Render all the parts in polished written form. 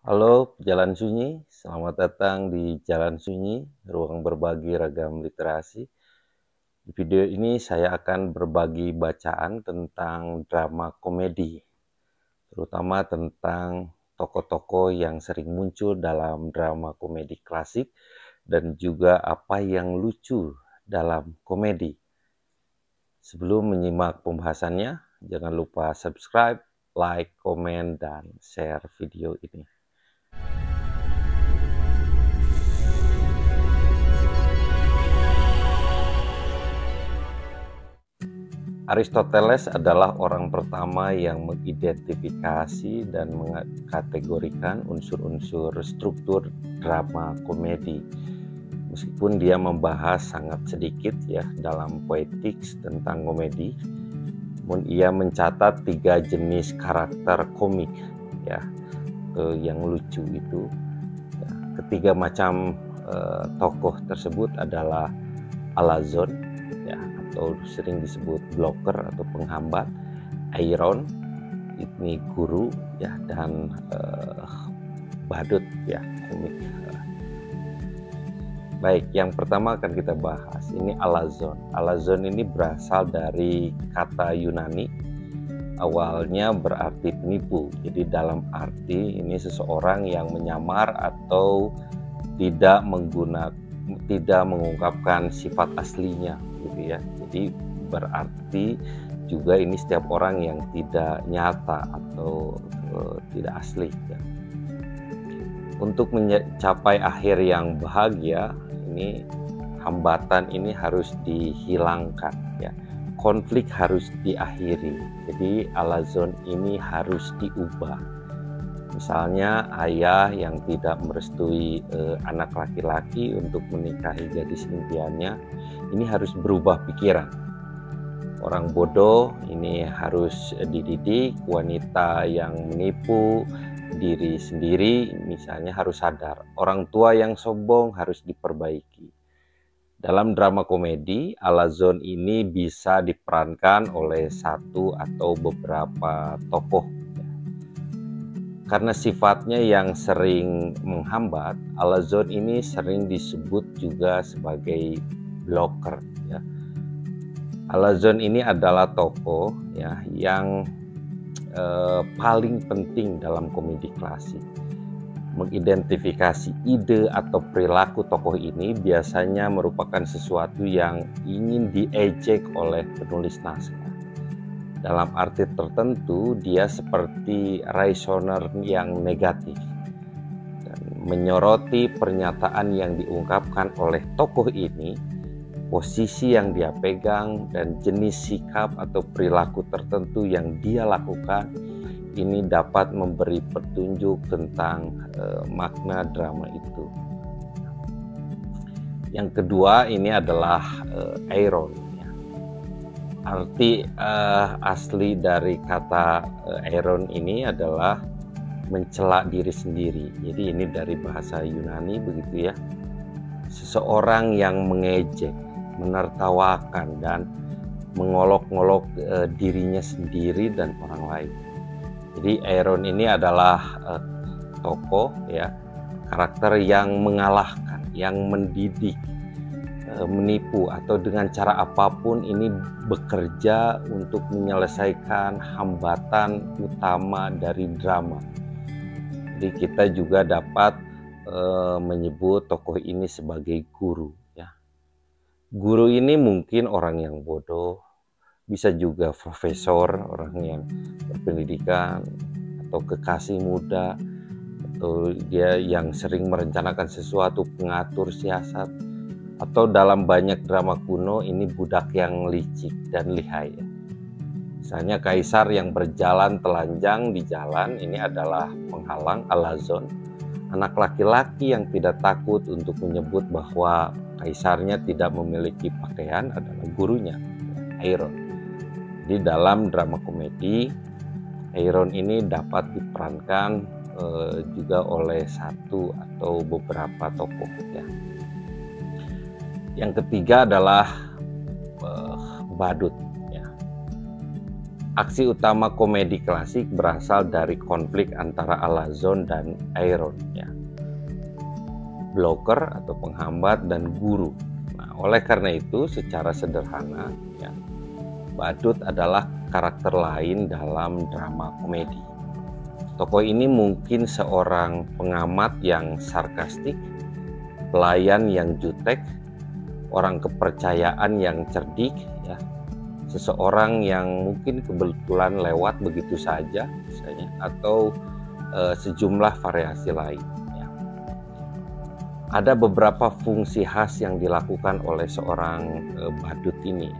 Halo Jalan Sunyi, selamat datang di Jalan Sunyi, ruang berbagi ragam literasi. Di video ini saya akan berbagi bacaan tentang drama komedi, terutama tentang tokoh-tokoh yang sering muncul dalam drama komedi klasik dan juga apa yang lucu dalam komedi. Sebelum menyimak pembahasannya, jangan lupa subscribe, like, komen, dan share video ini. Aristoteles adalah orang pertama yang mengidentifikasi dan mengkategorikan unsur-unsur struktur drama komedi. Meskipun dia membahas sangat sedikit ya dalam Poetics tentang komedi, namun ia mencatat 3 jenis karakter komik ya yang lucu itu. Ya, ketiga macam tokoh tersebut adalah alazon ya, atau sering disebut blocker atau penghambat, Eiron ini guru ya, dan badut ya, komik. Baik, yang pertama akan kita bahas ini alazon. Alazon ini berasal dari kata Yunani, awalnya berarti penipu. Jadi dalam arti ini seseorang yang menyamar atau tidak mengungkapkan sifat aslinya gitu ya. Jadi berarti juga ini setiap orang yang tidak nyata atau tidak asli ya. Untuk mencapai akhir yang bahagia, ini hambatan ini harus dihilangkan ya. Konflik harus diakhiri. Jadi alazon ini harus diubah. Misalnya ayah yang tidak merestui anak laki-laki untuk menikahi gadis impiannya, ini harus berubah pikiran. Orang bodoh ini harus dididik, wanita yang menipu diri sendiri misalnya harus sadar, orang tua yang sombong harus diperbaiki. Dalam drama komedi, alazon ini bisa diperankan oleh satu atau beberapa tokoh. Karena sifatnya yang sering menghambat, alazon ini sering disebut juga sebagai blocker ya. Alazon ini adalah tokoh ya yang paling penting dalam komedi klasik. Mengidentifikasi ide atau perilaku tokoh ini biasanya merupakan sesuatu yang ingin diejek oleh penulis naskah. Dalam arti tertentu, dia seperti reasoner yang negatif dan menyoroti pernyataan yang diungkapkan oleh tokoh ini, posisi yang dia pegang, dan jenis sikap atau perilaku tertentu yang dia lakukan. Ini dapat memberi petunjuk tentang makna drama itu. Yang kedua ini adalah Eiron. Arti asli dari kata Eiron ini adalah mencela diri sendiri. Jadi ini dari bahasa Yunani begitu ya. Seseorang yang mengejek, menertawakan dan mengolok-olok dirinya sendiri dan orang lain. Jadi Eiron ini adalah tokoh ya, karakter yang mengalahkan, yang mendidik, menipu atau dengan cara apapun ini bekerja untuk menyelesaikan hambatan utama dari drama. Jadi kita juga dapat menyebut tokoh ini sebagai guru ya. Guru ini mungkin orang yang bodoh, bisa juga profesor, orang yang berpendidikan, atau kekasih muda, atau dia yang sering merencanakan sesuatu, pengatur siasat, atau dalam banyak drama kuno ini budak yang licik dan lihai ya. Misalnya kaisar yang berjalan telanjang di jalan, ini adalah penghalang alazon. Anak laki-laki yang tidak takut untuk menyebut bahwa kaisarnya tidak memiliki pakaian adalah gurunya, Eiron. Di dalam drama komedi, Eiron ini dapat diperankan juga oleh satu atau beberapa tokoh ya. Yang ketiga adalah badut ya. Aksi utama komedi klasik berasal dari konflik antara Alazon dan Aeron, ya. Blocker atau penghambat dan guru. Nah, oleh karena itu, secara sederhana, ya, badut adalah karakter lain dalam drama komedi. Tokoh ini mungkin seorang pengamat yang sarkastik, pelayan yang jutek, orang kepercayaan yang cerdik, ya, seseorang yang mungkin kebetulan lewat begitu saja, misalnya, atau sejumlah variasi lain. Ya. Ada beberapa fungsi khas yang dilakukan oleh seorang badut ini.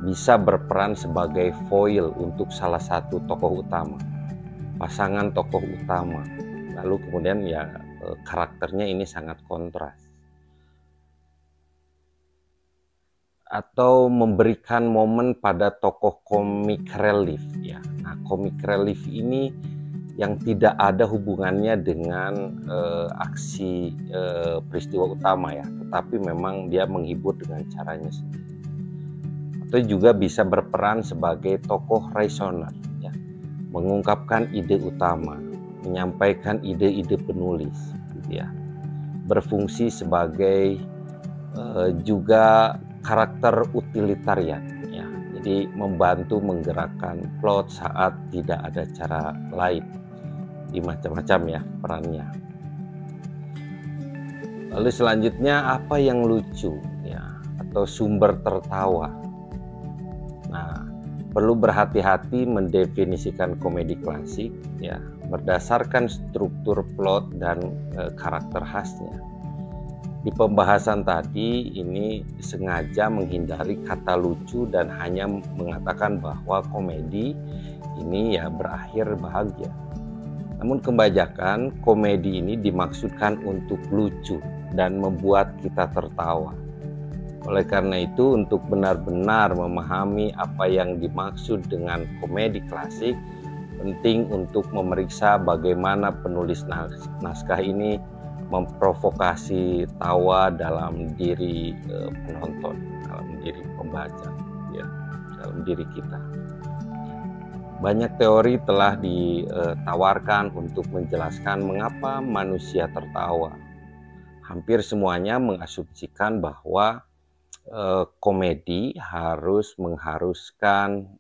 Bisa berperan sebagai foil untuk salah satu tokoh utama, pasangan tokoh utama. Lalu kemudian ya karakternya ini sangat kontras. Atau memberikan momen pada tokoh comic relief, ya. Nah, comic relief ini yang tidak ada hubungannya dengan aksi peristiwa utama, ya, tetapi memang dia menghibur dengan caranya sendiri. Atau juga bisa berperan sebagai tokoh reasoner, ya, mengungkapkan ide utama, menyampaikan ide-ide penulis, gitu ya. Berfungsi sebagai juga karakter utilitarian, ya. Jadi membantu menggerakkan plot saat tidak ada cara lain. Di macam-macam ya perannya. Lalu selanjutnya apa yang lucu, ya, atau sumber tertawa. Nah, perlu berhati-hati mendefinisikan komedi klasik, ya, berdasarkan struktur plot dan karakter khasnya. Di pembahasan tadi ini sengaja menghindari kata lucu dan hanya mengatakan bahwa komedi ini ya berakhir bahagia. Namun kebanyakan komedi ini dimaksudkan untuk lucu dan membuat kita tertawa. Oleh karena itu, untuk benar-benar memahami apa yang dimaksud dengan komedi klasik, penting untuk memeriksa bagaimana penulis naskah ini memprovokasi tawa dalam diri penonton, dalam diri pembaca, ya, dalam diri kita. Banyak teori telah ditawarkan untuk menjelaskan mengapa manusia tertawa. Hampir semuanya mengasumsikan bahwa komedi mengharuskan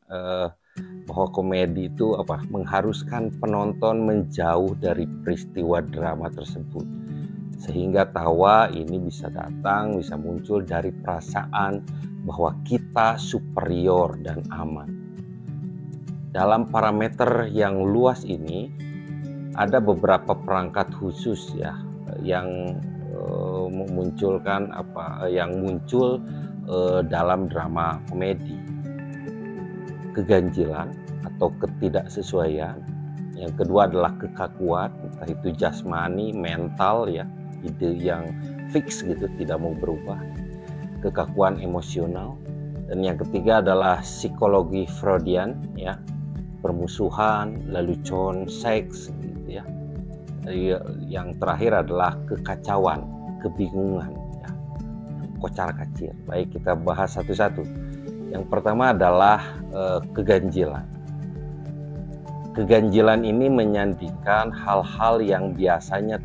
bahwa komedi itu mengharuskan penonton menjauh dari peristiwa drama tersebut, sehingga tawa ini bisa muncul dari perasaan bahwa kita superior dan aman. Dalam parameter yang luas ini ada beberapa perangkat khusus, ya, yang memunculkan yang muncul dalam drama komedi. Keganjilan atau ketidaksesuaian. Yang kedua adalah kekakuan, entah itu jasmani, mental, ya, ide yang fix gitu, tidak mau berubah. Kekakuan emosional. Dan yang ketiga adalah psikologi Freudian, ya, permusuhan, lelucon, seks, gitu ya. Yang terakhir adalah kekacauan, kebingungan, ya, kocar-kacir. Baik, kita bahas satu-satu. Yang pertama adalah keganjilan. Keganjilan ini menyandingkan hal-hal yang biasanya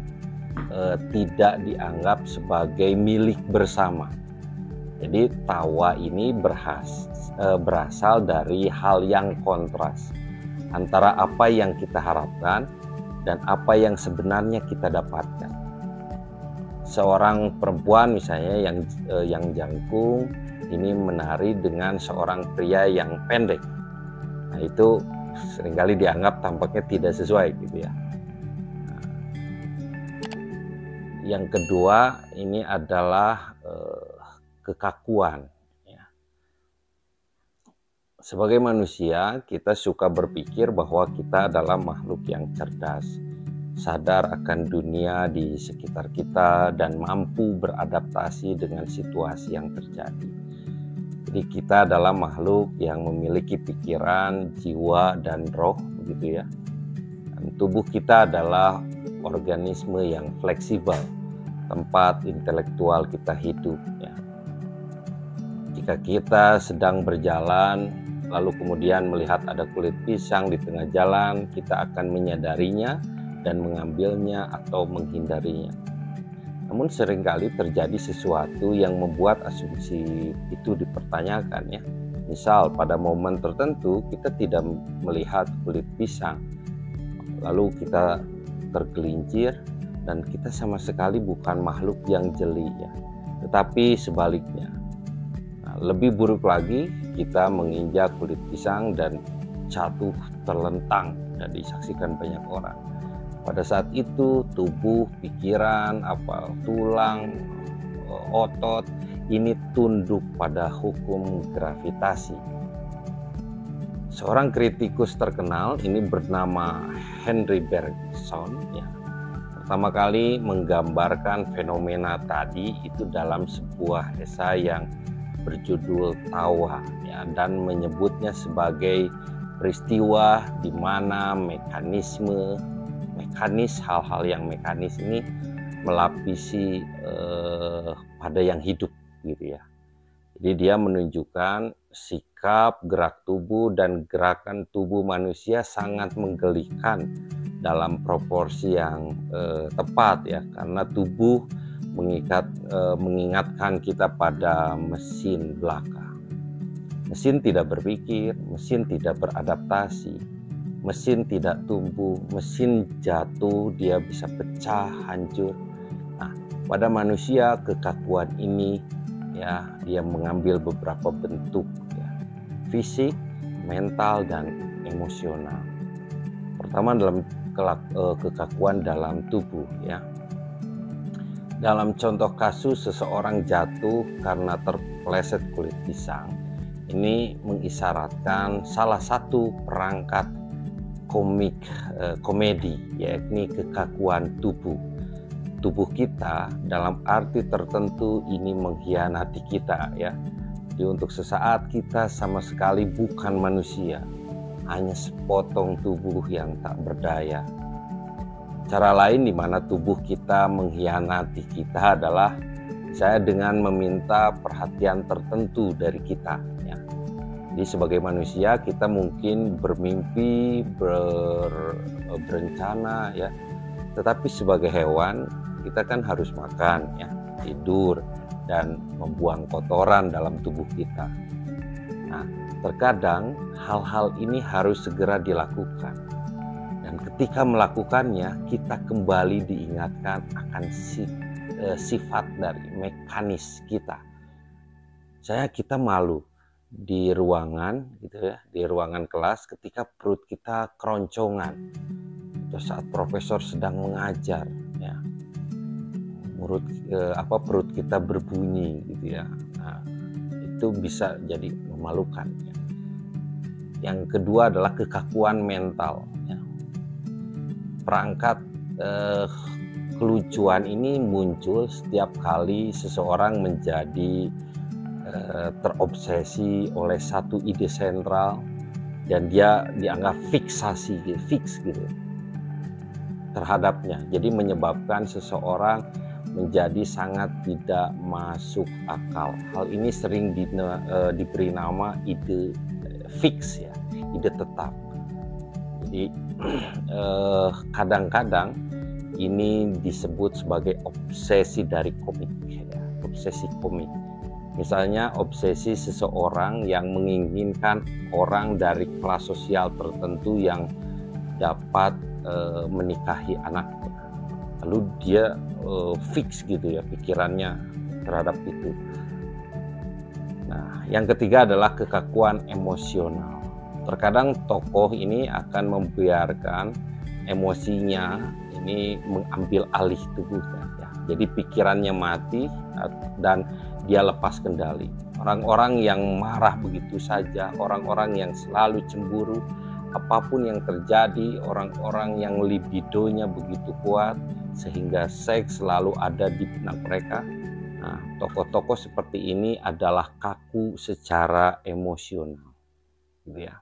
tidak dianggap sebagai milik bersama. Jadi tawa ini berasal dari hal yang kontras antara apa yang kita harapkan dan apa yang sebenarnya kita dapatkan. Seorang perempuan misalnya yang jangkung ini menari dengan seorang pria yang pendek. Nah, itu seringkali dianggap tampaknya tidak sesuai, gitu ya. Nah, yang kedua ini adalah kekakuan. Ya. Sebagai manusia, kita suka berpikir bahwa kita adalah makhluk yang cerdas, sadar akan dunia di sekitar kita, dan mampu beradaptasi dengan situasi yang terjadi. Jadi kita adalah makhluk yang memiliki pikiran, jiwa, dan roh, begitu ya. Dan tubuh kita adalah organisme yang fleksibel, tempat intelektual kita hidup, ya. Jika kita sedang berjalan lalu kemudian melihat ada kulit pisang di tengah jalan, kita akan menyadarinya dan mengambilnya atau menghindarinya. Namun seringkali terjadi sesuatu yang membuat asumsi itu dipertanyakan ya. Misal pada momen tertentu kita tidak melihat kulit pisang, lalu kita tergelincir dan kita sama sekali bukan makhluk yang jeli ya, tetapi sebaliknya. Nah, lebih buruk lagi, kita menginjak kulit pisang dan jatuh terlentang dan disaksikan banyak orang. Pada saat itu tubuh, pikiran, tulang, otot ini tunduk pada hukum gravitasi. Seorang kritikus terkenal ini bernama Henry Bergson ya, pertama kali menggambarkan fenomena tadi itu dalam sebuah esai yang berjudul Tawa ya, dan menyebutnya sebagai peristiwa di mana mekanis hal-hal yang mekanis ini melapisi pada yang hidup gitu ya. Jadi dia menunjukkan sikap, gerak tubuh dan gerakan tubuh manusia sangat menggelikan dalam proporsi yang tepat ya, karena tubuh mengingatkan kita pada mesin belaka. Mesin tidak berpikir, mesin tidak beradaptasi, mesin tidak tumbuh, mesin jatuh, dia bisa pecah, hancur. Nah, pada manusia kekakuan ini ya, dia mengambil beberapa bentuk ya, fisik, mental dan emosional. Pertama dalam kekakuan dalam tubuh ya. Dalam contoh kasus seseorang jatuh karena terpeleset kulit pisang, ini mengisyaratkan salah satu perangkat komedi, yakni kekakuan tubuh. Tubuh kita dalam arti tertentu ini mengkhianati kita ya. Jadi untuk sesaat kita sama sekali bukan manusia, hanya sepotong tubuh yang tak berdaya. Cara lain di mana tubuh kita mengkhianati kita adalah saya dengan meminta perhatian tertentu dari kita ya. Jadi sebagai manusia kita mungkin bermimpi, berencana ya. Tetapi sebagai hewan kita kan harus makan ya, tidur dan membuang kotoran dalam tubuh kita. Nah, terkadang hal-hal ini harus segera dilakukan. Dan ketika melakukannya, kita kembali diingatkan akan sifat dari mekanis kita. Kita malu di ruangan gitu ya, di ruangan kelas ketika perut kita keroncongan. Atau saat profesor sedang mengajar ya. Perut kita berbunyi gitu ya. Nah, itu bisa jadi memalukan ya. Yang kedua adalah kekakuan mental ya. Perangkat kelucuan ini muncul setiap kali seseorang menjadi terobsesi oleh satu ide sentral dan dia dianggap fix gitu terhadapnya. Jadi menyebabkan seseorang menjadi sangat tidak masuk akal. Hal ini sering diberi nama ide fix ya, ide tetap. Jadi kadang-kadang ini disebut sebagai obsesi dari komik ya, obsesi komik. Misalnya obsesi seseorang yang menginginkan orang dari kelas sosial tertentu yang dapat menikahi anaknya. Lalu dia fix gitu ya pikirannya terhadap itu. Nah, yang ketiga adalah kekakuan emosional. Terkadang tokoh ini akan membiarkan emosinya ini mengambil alih tubuhnya ya. Jadi pikirannya mati dan dia lepas kendali. Orang-orang yang marah begitu saja, orang-orang yang selalu cemburu, apapun yang terjadi, orang-orang yang libidonya begitu kuat sehingga seks selalu ada di benak mereka. Nah, tokoh-tokoh seperti ini adalah kaku secara emosional, gitu ya.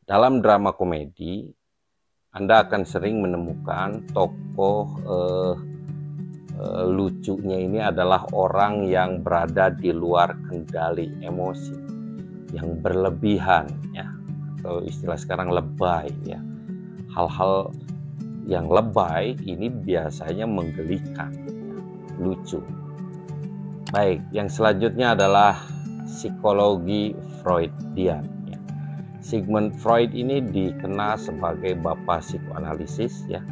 Dalam drama komedi, Anda akan sering menemukan tokoh lucunya ini adalah orang yang berada di luar kendali emosi. yang berlebihan ya, atau istilah sekarang lebay ya. Hal-hal yang lebay ini biasanya menggelikan, ya, lucu. Baik, yang selanjutnya adalah psikologi Freudian ya. Sigmund Freud ini dikenal sebagai bapak psikoanalisis ya.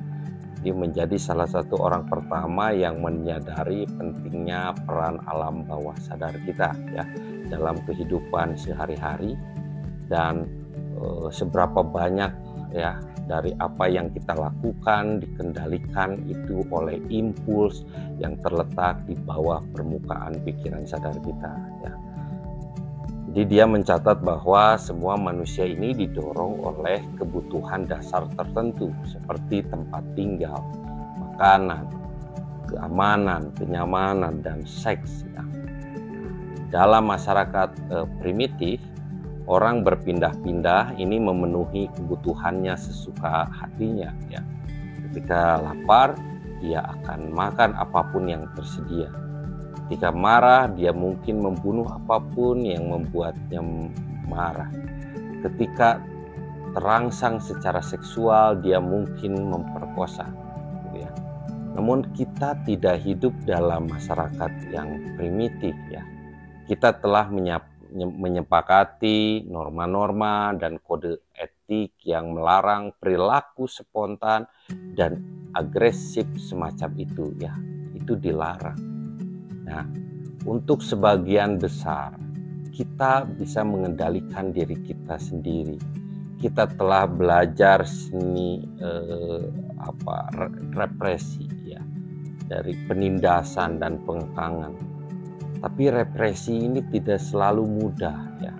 Dia menjadi salah satu orang pertama yang menyadari pentingnya peran alam bawah sadar kita ya dalam kehidupan sehari-hari, dan seberapa banyak ya dari apa yang kita lakukan dikendalikan itu oleh impuls yang terletak di bawah permukaan pikiran sadar kita ya. Jadi dia mencatat bahwa semua manusia ini didorong oleh kebutuhan dasar tertentu seperti tempat tinggal, makanan, keamanan, kenyamanan, dan seks ya. Dalam masyarakat primitif, orang berpindah-pindah ini memenuhi kebutuhannya sesuka hatinya ya. Ketika lapar, dia akan makan apapun yang tersedia. Ketika marah, dia mungkin membunuh apapun yang membuatnya marah. Ketika terangsang secara seksual, dia mungkin memperkosa gitu ya. Namun kita tidak hidup dalam masyarakat yang primitif ya. Kita telah menyepakati norma-norma dan kode etik yang melarang perilaku spontan dan agresif semacam itu ya. Itu dilarang. Nah, untuk sebagian besar kita bisa mengendalikan diri kita sendiri. Kita telah belajar seni represi ya, dari penindasan dan pengekangan. Tapi represi ini tidak selalu mudah ya.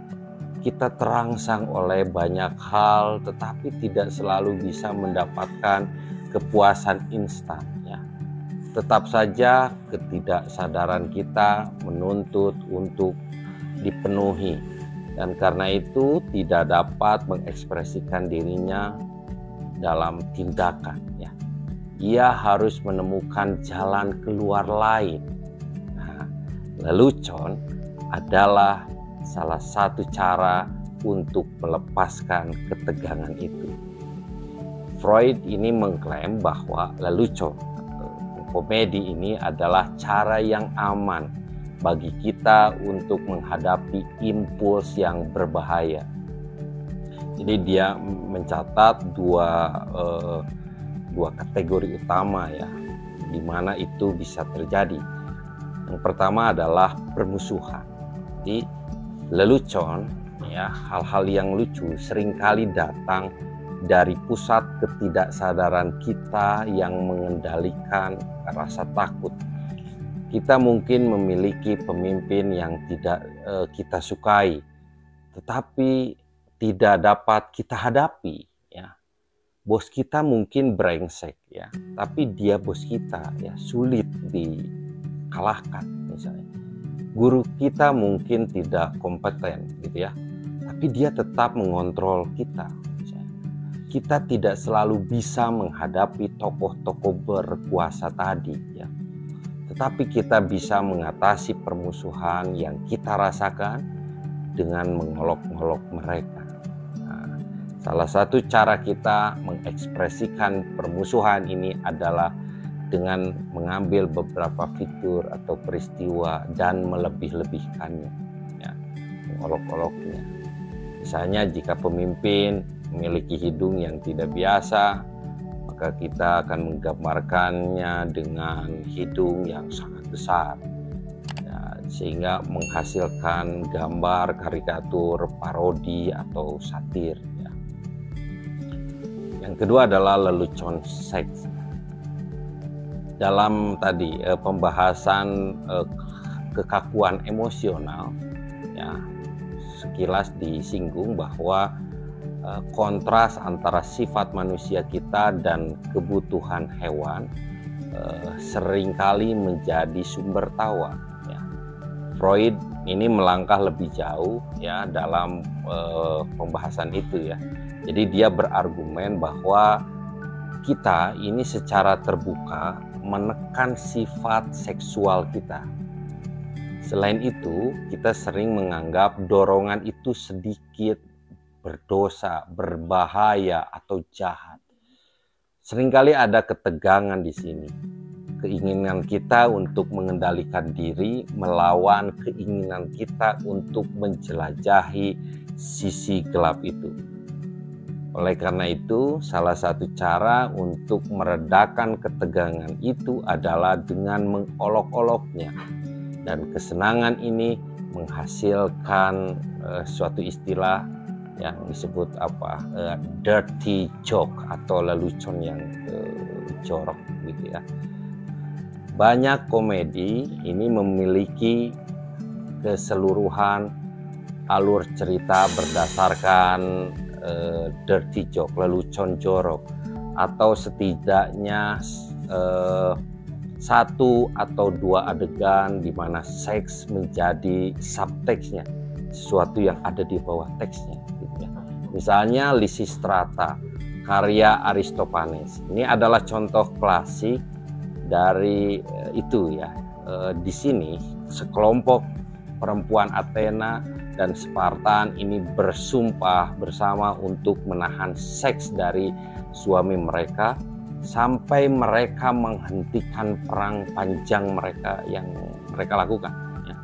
Kita terangsang oleh banyak hal, tetapi tidak selalu bisa mendapatkan kepuasan instan ya. Tetap saja ketidaksadaran kita menuntut untuk dipenuhi, dan karena itu tidak dapat mengekspresikan dirinya dalam tindakan ya. Ia harus menemukan jalan keluar lain. Nah, lelucon adalah salah satu cara untuk melepaskan ketegangan itu. Freud ini mengklaim bahwa lelucon, komedi ini adalah cara yang aman bagi kita untuk menghadapi impuls yang berbahaya. Jadi dia mencatat dua kategori utama ya, di mana itu bisa terjadi. Yang pertama adalah permusuhan. Jadi lelucon ya, hal-hal yang lucu seringkali datang dari pusat ketidaksadaran kita yang mengendalikan rasa takut. Kita mungkin memiliki pemimpin yang tidak kita sukai, tetapi tidak dapat kita hadapi ya. Bos kita mungkin brengsek ya, tapi dia bos kita ya, sulit dikalahkan misalnya. Guru kita mungkin tidak kompeten gitu ya, tapi dia tetap mengontrol kita. Kita tidak selalu bisa menghadapi tokoh-tokoh berkuasa tadi ya. Tetapi kita bisa mengatasi permusuhan yang kita rasakan dengan mengolok-olok mereka. Nah, salah satu cara kita mengekspresikan permusuhan ini adalah dengan mengambil beberapa fitur atau peristiwa dan melebih-lebihkannya ya, mengolok-oloknya. Misalnya jika pemimpin memiliki hidung yang tidak biasa, maka kita akan menggambarkannya dengan hidung yang sangat besar ya, sehingga menghasilkan gambar karikatur, parodi atau satir ya. Yang kedua adalah lelucon seks. Dalam tadi pembahasan kekakuan emosional ya, sekilas disinggung bahwa kontras antara sifat manusia kita dan kebutuhan hewan seringkali menjadi sumber tawa ya. Freud ini melangkah lebih jauh ya dalam pembahasan itu ya. Jadi dia berargumen bahwa kita ini secara terbuka menekan sifat seksual kita. Selain itu, kita sering menganggap dorongan itu sedikit, berdosa, berbahaya, atau jahat. Seringkali ada ketegangan di sini. Keinginan kita untuk mengendalikan diri melawan keinginan kita untuk menjelajahi sisi gelap itu. Oleh karena itu, salah satu cara untuk meredakan ketegangan itu adalah dengan mengolok-oloknya. Dan kesenangan ini menghasilkan suatu istilah yang disebut dirty joke atau lelucon yang jorok gitu ya. Banyak komedi ini memiliki keseluruhan alur cerita berdasarkan dirty joke, lelucon jorok, atau setidaknya satu atau dua adegan di mana seks menjadi subteksnya, sesuatu yang ada di bawah teksnya. Gitu ya. Misalnya Lysistrata, karya Aristophanes. Ini adalah contoh klasik dari itu ya. Di sini sekelompok perempuan Athena dan Spartan ini bersumpah bersama untuk menahan seks dari suami mereka sampai mereka menghentikan perang panjang mereka yang mereka lakukan ya.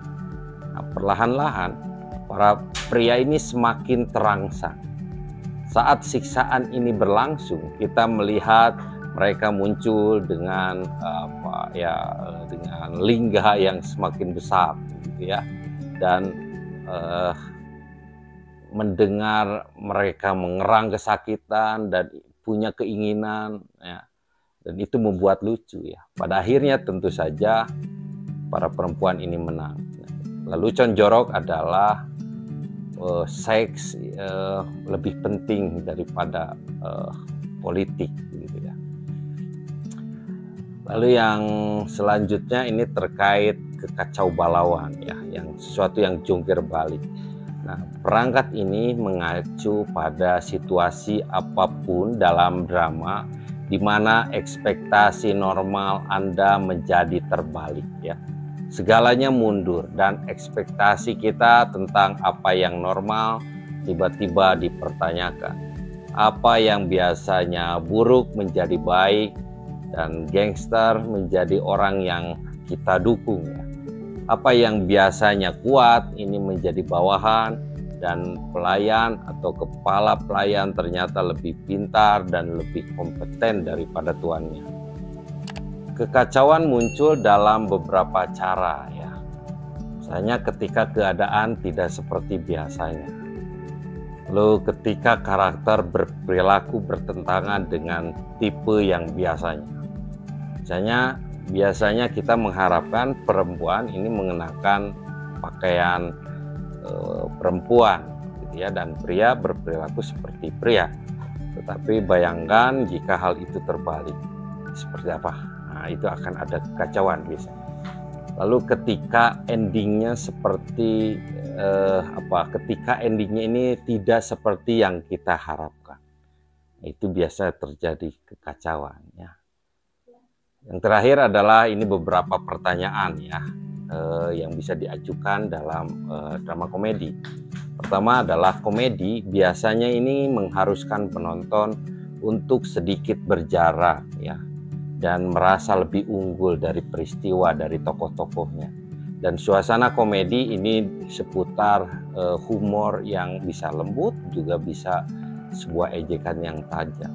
Nah, perlahan-lahan para pria ini semakin terangsang. Saat siksaan ini berlangsung, kita melihat mereka muncul dengan dengan lingga yang semakin besar gitu ya, dan mendengar mereka mengerang kesakitan dan punya keinginan ya, dan itu membuat lucu ya. Pada akhirnya tentu saja para perempuan ini menang. Lelucon jorok adalah seks lebih penting daripada politik gitu ya. Lalu yang selanjutnya ini terkait kekacau balauan ya, yang sesuatu yang jungkir balik. Nah, perangkat ini mengacu pada situasi apapun dalam drama di mana ekspektasi normal Anda menjadi terbalik ya. Segalanya mundur dan ekspektasi kita tentang apa yang normal tiba-tiba dipertanyakan. Apa yang biasanya buruk menjadi baik dan gangster menjadi orang yang kita dukung ya. Apa yang biasanya kuat ini menjadi bawahan, dan pelayan atau kepala pelayan ternyata lebih pintar dan lebih kompeten daripada tuannya. Kekacauan muncul dalam beberapa cara ya. Misalnya ketika keadaan tidak seperti biasanya. Lalu ketika karakter berperilaku bertentangan dengan tipe yang biasanya. Misalnya biasanya kita mengharapkan perempuan ini mengenakan pakaian perempuan gitu ya, dan pria berperilaku seperti pria. Tetapi bayangkan jika hal itu terbalik, seperti apa? Nah, itu akan ada kekacauan biasanya. Lalu ketika endingnya seperti ketika endingnya ini tidak seperti yang kita harapkan, itu biasa terjadi kekacauan ya. Yang terakhir adalah ini beberapa pertanyaan ya yang bisa diajukan dalam drama komedi. Pertama adalah komedi biasanya ini mengharuskan penonton untuk sedikit berjarak ya, dan merasa lebih unggul dari peristiwa, dari tokoh-tokohnya. Dan suasana komedi ini seputar humor yang bisa lembut, juga bisa sebuah ejekan yang tajam.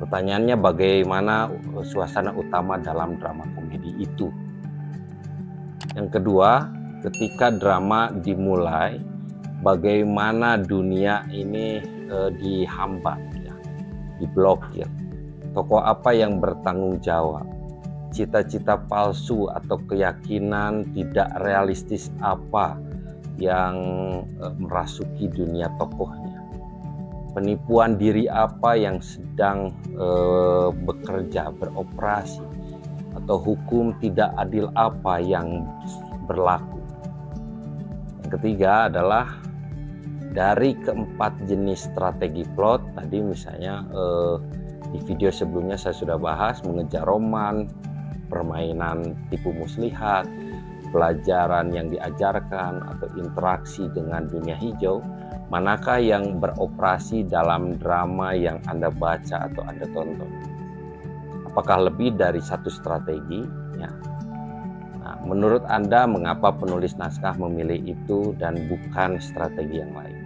Pertanyaannya, bagaimana suasana utama dalam drama komedi itu? Yang kedua, ketika drama dimulai, bagaimana dunia ini dihambat, ya, diblokir. Tokoh apa yang bertanggung jawab? Cita-cita palsu atau keyakinan tidak realistis apa yang merasuki dunia tokohnya? Penipuan diri apa yang sedang bekerja, beroperasi, atau hukum tidak adil apa yang berlaku. Yang ketiga adalah dari keempat jenis strategi plot tadi, misalnya di video sebelumnya saya sudah bahas mengejar roman, permainan tipu muslihat, pelajaran yang diajarkan atau interaksi dengan dunia hijau, manakah yang beroperasi dalam drama yang Anda baca atau Anda tonton? Apakah lebih dari satu strategi? Ya. Nah, menurut Anda, mengapa penulis naskah memilih itu dan bukan strategi yang lain?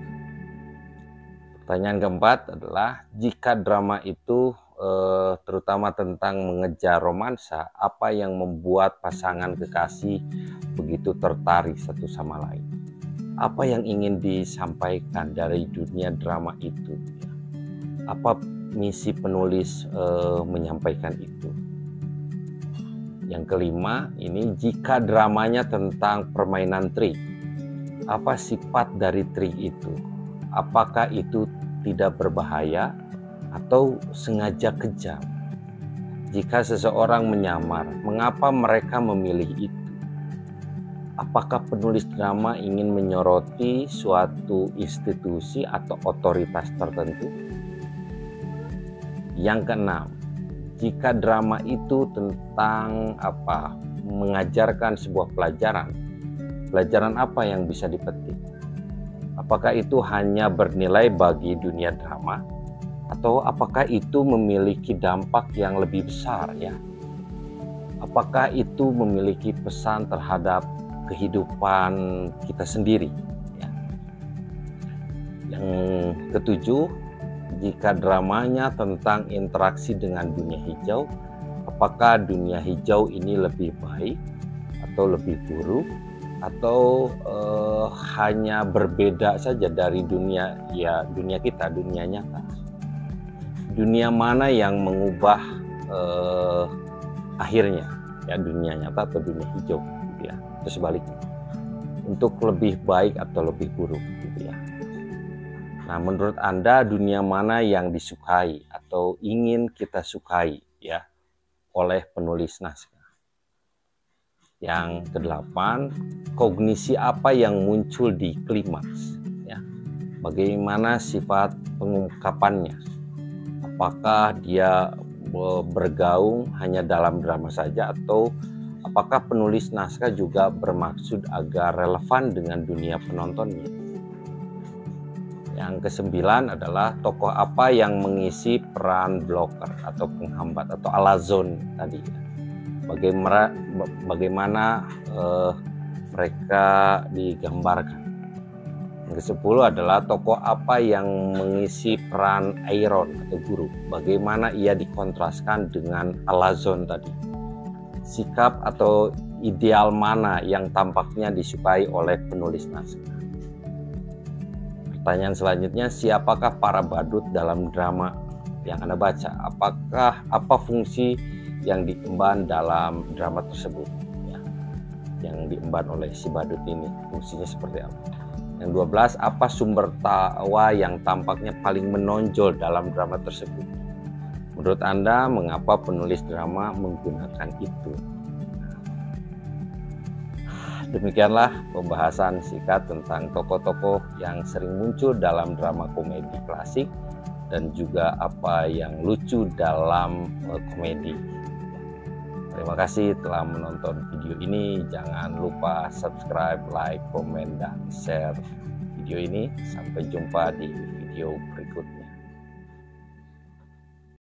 Pertanyaan keempat adalah, jika drama itu terutama tentang mengejar romansa, apa yang membuat pasangan kekasih begitu tertarik satu sama lain? Apa yang ingin disampaikan dari dunia drama itu? Apa misi penulis menyampaikan itu? Yang kelima, ini jika dramanya tentang permainan trik, apa sifat dari trik itu? Apakah itu tidak berbahaya atau sengaja kejam? Jika seseorang menyamar, mengapa mereka memilih itu? Apakah penulis drama ingin menyoroti suatu institusi atau otoritas tertentu? Yang keenam, jika drama itu tentang mengajarkan sebuah pelajaran apa yang bisa dipetik? Apakah itu hanya bernilai bagi dunia drama, atau apakah itu memiliki dampak yang lebih besar ya? Apakah itu memiliki pesan terhadap kehidupan kita sendiri ya? Yang ketujuh, jika dramanya tentang interaksi dengan dunia hijau, apakah dunia hijau ini lebih baik atau lebih buruk, atau hanya berbeda saja dari dunia kita, dunia nyata? Dunia mana yang mengubah akhirnya ya, dunia nyata atau dunia hijau gitu ya, atau sebaliknya, untuk lebih baik atau lebih buruk gitu ya. Nah, menurut Anda dunia mana yang disukai atau ingin kita sukai ya oleh penulis naskah? Yang kedelapan, kognisi apa yang muncul di klimaks ya? Bagaimana sifat pengungkapannya? Apakah dia bergaung hanya dalam drama saja, atau apakah penulis naskah juga bermaksud agar relevan dengan dunia penontonnya? Yang kesembilan adalah tokoh apa yang mengisi peran blocker atau penghambat atau alazon tadi ya? Bagaimana mereka digambarkan? Yang ke-10 adalah tokoh apa yang mengisi peran Airon atau guru. Bagaimana ia dikontraskan dengan alazon tadi. Sikap atau ideal mana yang tampaknya disukai oleh penulis naskah. Pertanyaan selanjutnya, siapakah para badut dalam drama yang Anda baca? Apa fungsi yang diemban dalam drama tersebut? Ya, yang diemban oleh si badut ini, fungsinya seperti apa? Yang 12, apa sumber tawa yang tampaknya paling menonjol dalam drama tersebut? Menurut Anda, mengapa penulis drama menggunakan itu? Demikianlah pembahasan singkat tentang tokoh-tokoh yang sering muncul dalam drama komedi klasik dan juga apa yang lucu dalam komedi. Terima kasih telah menonton video ini. Jangan lupa subscribe, like, komen, dan share video ini. Sampai jumpa di video berikutnya.